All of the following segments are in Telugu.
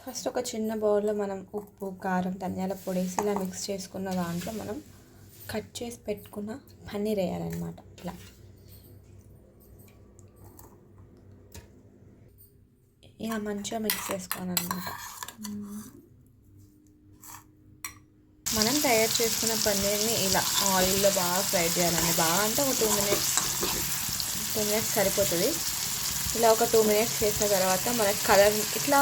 ఫస్ట్ ఒక చిన్న బౌల్లో మనం ఉప్పు, కారం, ధనియాల పొడి వేసి ఇలా మిక్స్ చేసుకున్న దాంట్లో మనం కట్ చేసి పెట్టుకున్న పన్నీర్ వేయాలన్నమాట. ఇలా మంచిగా మిక్స్ చేసుకోవాలన్నమాట. మనం తయారు చేసుకున్న పన్నీర్ని ఇలా ఆయిల్లో బాగా ఫ్రై చేయాలండి. బాగా అంటే ఒక 2 మినిట్స్ సరిపోతుంది. ఇలా ఒక 2 మినిట్స్ చేసిన తర్వాత మనకి కలర్ ఇట్లా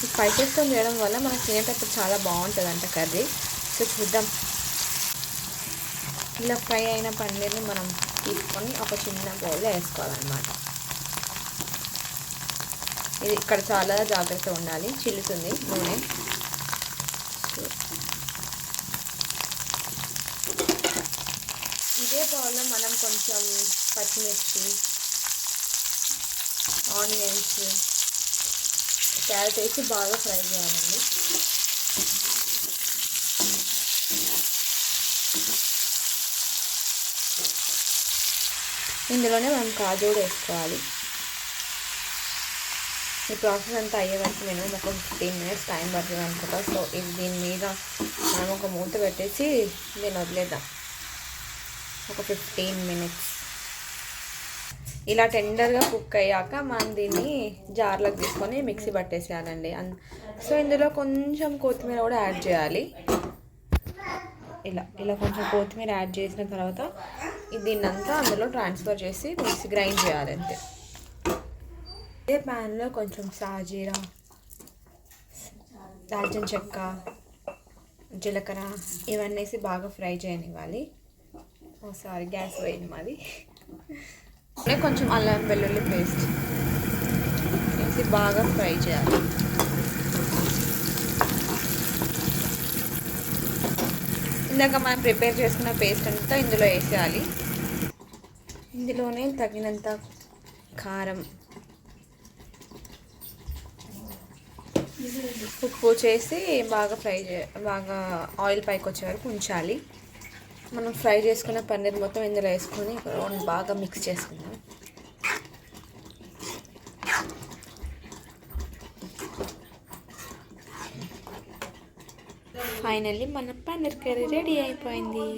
స్పైసెస్తో చేయడం వల్ల మనకి తినేటప్పుడు చాలా బాగుంటుంది అంట కర్రీ. సో చూద్దాం. ఇలా ఫ్రై అయిన పన్నీర్ని మనం తీసుకొని ఒక చిన్న బౌల్లో వేసుకోవాలన్నమాట. ఇది ఇక్కడ చాలా జాగ్రత్త ఉండాలి, చిల్లుతుంది నూనె. ఇదే బౌల్లో మనం కొంచెం పచ్చిమిర్చి, ఆనియన్స్, క్యారెట్ వేసి బాగా ఫ్రై చేయాలండి. ఇందులోనే మనం కాజు కూడా వేసుకోవాలి. ఈ ప్రాసెస్ అంతా అయ్యే వరకు మినిమం ఒక 15 మినిట్స్ టైం పడుతుంది అనుకుంటా. సో ఇది దీని మీద మనం ఒక మూత పెట్టేసి దీన్ని వదిలేద్దాం ఒక 15 మినిట్స్. ఇలా టెండర్గా కుక్ అయ్యాక మనం దీన్ని జార్లోకి తీసుకొని మిక్సీ పట్టేసేయాలండి. సో ఇందులో కొంచెం కొత్తిమీర కూడా యాడ్ చేయాలి. ఇలా కొంచెం కొత్తిమీర యాడ్ చేసిన తర్వాత దీన్నంతా అందులో ట్రాన్స్ఫర్ చేసి మిక్సీ గ్రైండ్ చేయాలి అంతే. ఇదే ప్యాన్లో కొంచెం సాజీరా, దాల్చిన చెక్క, జీలకర్ర ఇవన్నీ వేసి బాగా ఫ్రై చేయనివ్వాలి. ఒకసారి గ్యాస్ పోయింది మాది. కొంచెం అల్లం వెల్లుల్లి పేస్ట్ వేసి బాగా ఫ్రై చేయాలి. ఇందాక మనం ప్రిపేర్ చేసుకున్న పేస్ట్ అంతా ఇందులో వేసేయాలి. ఇందులోనే తగినంత కారం, ఉప్పు చేసి బాగా బాగా ఆయిల్ పైకి వచ్చే వరకు ఉంచాలి. మనం ఫ్రై చేసుకున్న పన్నీర్ మొత్తం ఇందులో వేసుకొని బాగా మిక్స్ చేసుకుందాం. ఫైనల్లీ మన పన్నీర్ కర్రీ రెడీ అయిపోయింది.